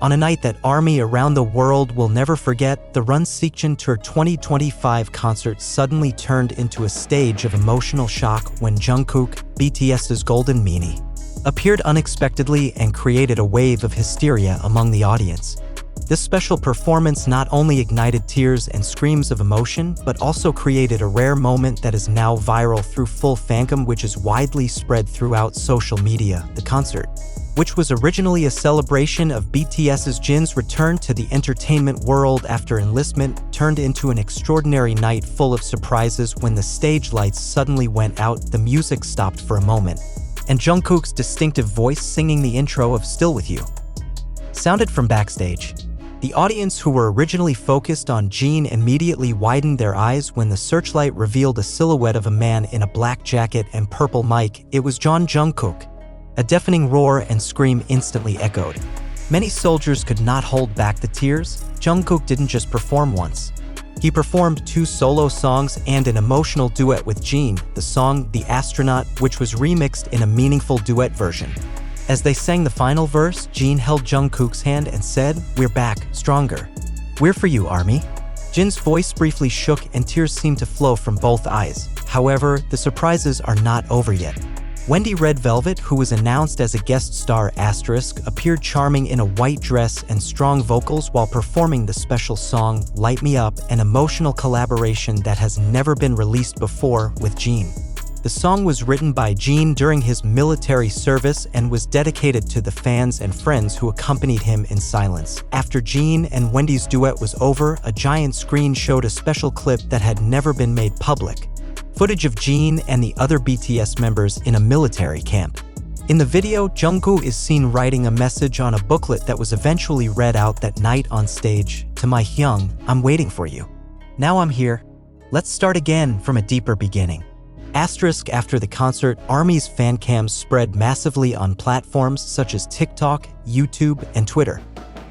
On a night that ARMY around the world will never forget, the Run SEOKJIN Tour 2025 concert suddenly turned into a stage of emotional shock when Jungkook, BTS's Golden Meanie, appeared unexpectedly and created a wave of hysteria among the audience. This special performance not only ignited tears and screams of emotion, but also created a rare moment that is now viral through full FANCAM, which is widely spread throughout social media. The concert, which was originally a celebration of BTS Jin's return to the entertainment world after enlistment, turned into an extraordinary night full of surprises when the stage lights suddenly went out, the music stopped for a moment, and Jungkook's distinctive voice singing the intro of Still With You sounded from backstage. The audience, who were originally focused on Jin, immediately widened their eyes when the searchlight revealed a silhouette of a man in a black jacket and purple mic. It was Jungkook. A deafening roar and scream instantly echoed. Many soldiers could not hold back the tears. Jungkook didn't just perform once. He performed 2 solo songs and an emotional duet with Jin, the song The Astronaut, which was remixed in a meaningful duet version. As they sang the final verse, Jin held Jungkook's hand and said, "We're back, stronger. We're for you, ARMY." Jin's voice briefly shook and tears seemed to flow from both eyes. However, the surprises are not over yet. Wendy Red Velvet, who was announced as a guest star *, appeared charming in a white dress and strong vocals while performing the special song Light Me Up, an emotional collaboration that has never been released before with Jin. The song was written by Jin during his military service and was dedicated to the fans and friends who accompanied him in silence. After Jin and Wendy's duet was over, a giant screen showed a special clip that had never been made public. Footage of Jin and the other BTS members in a military camp. In the video, Jungkook is seen writing a message on a booklet that was eventually read out that night on stage. "To my Hyung, I'm waiting for you. Now I'm here. Let's start again from a deeper beginning." After the concert, ARMY's FANCAM spread massively on platforms such as TikTok, YouTube, and Twitter.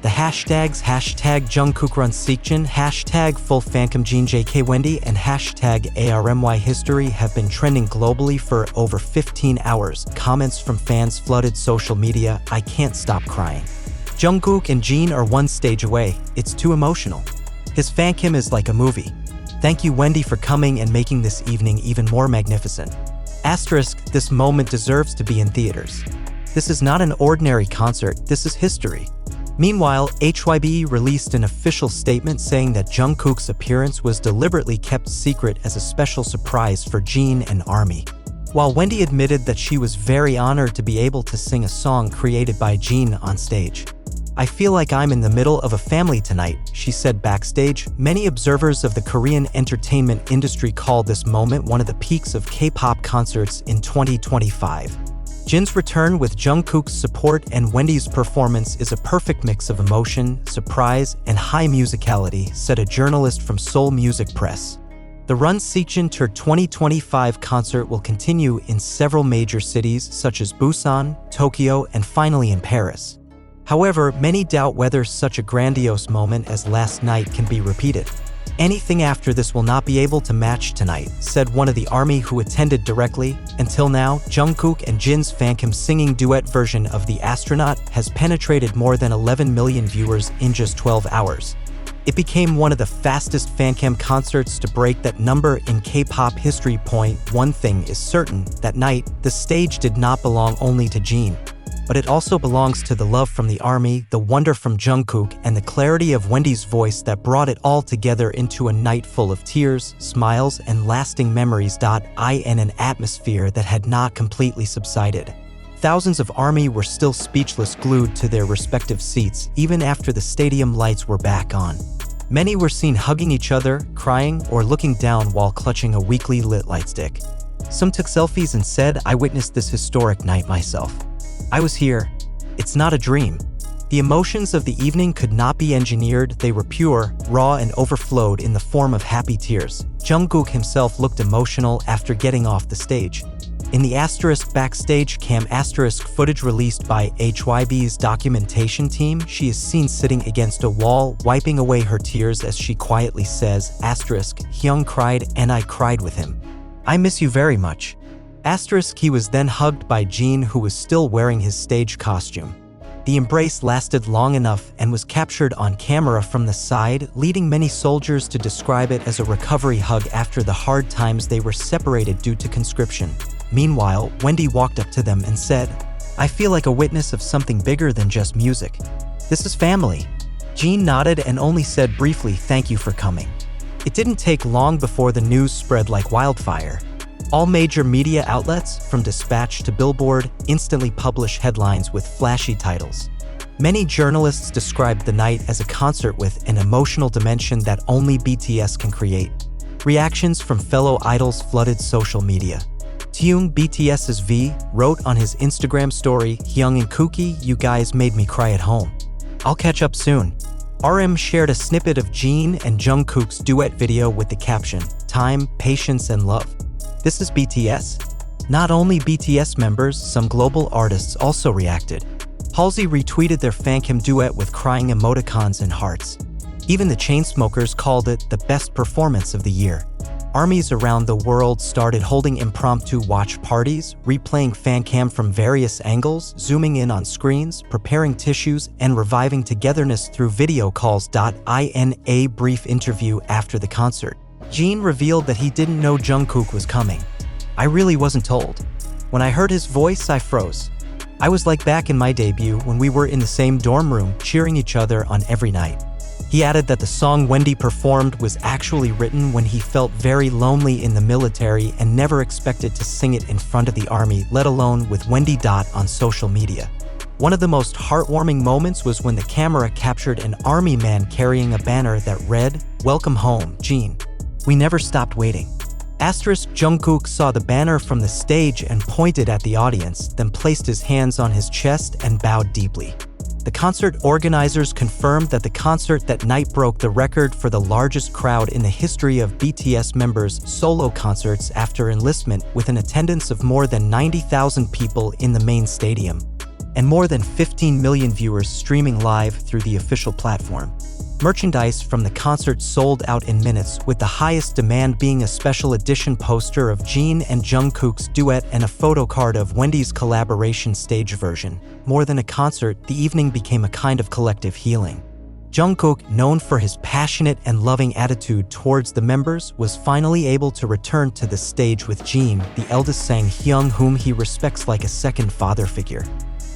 The hashtags #JungkookRunSeokJin, #FullFancamJinJK Wendy, and #ARMYHistory have been trending globally for over 15 hours. Comments from fans flooded social media. "I can't stop crying. Jungkook and Jin are one stage away. It's too emotional. His FANCAM is like a movie. Thank you, Wendy, for coming and making this evening even more magnificent. This moment deserves to be in theaters. This is not an ordinary concert, this is history." Meanwhile, HYBE released an official statement saying that Jungkook's appearance was deliberately kept secret as a special surprise for Jin and ARMY. While Wendy admitted that she was very honored to be able to sing a song created by Jin on stage. "I feel like I'm in the middle of a family tonight," she said backstage. Many observers of the Korean entertainment industry call this moment one of the peaks of K-pop concerts in 2025. Jin's return with Jungkook's support and Wendy's performance is a perfect mix of emotion, surprise, and high musicality, said a journalist from Seoul Music Press. The Run SEOKJIN Tour 2025 concert will continue in several major cities such as Busan, Tokyo, and finally in Paris. However, many doubt whether such a grandiose moment as last night can be repeated. "Anything after this will not be able to match tonight," said one of the ARMY who attended directly. Until now, Jungkook and Jin's FANCAM singing duet version of The Astronaut has penetrated more than 11 million viewers in just 12 hours. It became one of the fastest FANCAM concerts to break that number in K-pop history. One thing is certain, that night, the stage did not belong only to Jin, but it also belongs to the love from the ARMY, the wonder from Jungkook, and the clarity of Wendy's voice that brought it all together into a night full of tears, smiles, and lasting memories. In an atmosphere that had not completely subsided. Thousands of ARMY were still speechless, glued to their respective seats, even after the stadium lights were back on. Many were seen hugging each other, crying, or looking down while clutching a weakly lit lightstick. Some took selfies and said, "I witnessed this historic night myself. I was here. It's not a dream." The emotions of the evening could not be engineered. They were pure, raw, and overflowed in the form of happy tears. Jungkook himself looked emotional after getting off the stage. In the backstage cam footage released by HYB's documentation team, she is seen sitting against a wall, wiping away her tears as she quietly says, "Hyung cried and I cried with him. I miss you very much." He was then hugged by Jin, who was still wearing his stage costume. The embrace lasted long enough and was captured on camera from the side, leading many soldiers to describe it as a recovery hug after the hard times they were separated due to conscription. Meanwhile, Wendy walked up to them and said, "I feel like a witness of something bigger than just music. This is family." Jin nodded and only said briefly, "Thank you for coming." It didn't take long before the news spread like wildfire. All major media outlets, from Dispatch to Billboard, instantly publish headlines with flashy titles. Many journalists described the night as a concert with an emotional dimension that only BTS can create. Reactions from fellow idols flooded social media. Taeyong, BTS's V, wrote on his Instagram story, "Hyung and Kookie, you guys made me cry at home. I'll catch up soon." RM shared a snippet of Jin and Jungkook's duet video with the caption, "Time, patience, and love. This is BTS." Not only BTS members, some global artists also reacted. Halsey retweeted their FANCAM duet with crying emoticons and hearts. Even the Chainsmokers called it the best performance of the year. Armies around the world started holding impromptu watch parties, replaying FANCAM from various angles, zooming in on screens, preparing tissues, and reviving togetherness through video calls. In a brief interview after the concert, Jin revealed that he didn't know Jungkook was coming. "I really wasn't told. When I heard his voice, I froze. I was like back in my debut when we were in the same dorm room cheering each other on every night." He added that the song Wendy performed was actually written when he felt very lonely in the military and never expected to sing it in front of the army, let alone with Wendy. On social media, one of the most heartwarming moments was when the camera captured an army man carrying a banner that read, "Welcome home, Jin. We never stopped waiting." Jungkook saw the banner from the stage and pointed at the audience, then placed his hands on his chest and bowed deeply. The concert organizers confirmed that the concert that night broke the record for the largest crowd in the history of BTS members' solo concerts after enlistment, with an attendance of more than 90,000 people in the main stadium, and more than 15 million viewers streaming live through the official platform. Merchandise from the concert sold out in minutes, with the highest demand being a special edition poster of Jin and Jungkook's duet and a photo card of Wendy's collaboration stage version. More than a concert, the evening became a kind of collective healing. Jungkook, known for his passionate and loving attitude towards the members, was finally able to return to the stage with Jin, the eldest sang Hyung, whom he respects like a second father figure.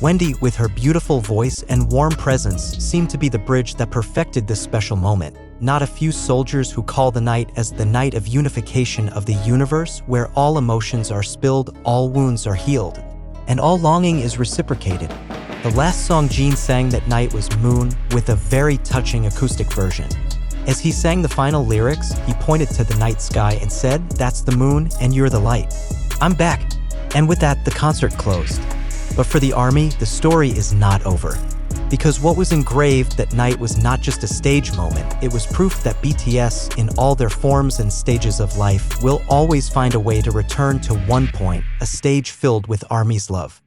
Wendy, with her beautiful voice and warm presence, seemed to be the bridge that perfected this special moment. Not a few soldiers who call the night as the night of unification of the universe, where all emotions are spilled, all wounds are healed, and all longing is reciprocated. The last song Jin sang that night was Moon, with a very touching acoustic version. As he sang the final lyrics, he pointed to the night sky and said, "That's the moon, and you're the light. I'm back." And with that, the concert closed. But for the army, the story is not over. Because what was engraved that night was not just a stage moment, it was proof that BTS, in all their forms and stages of life, will always find a way to return to one point, a stage filled with army's love.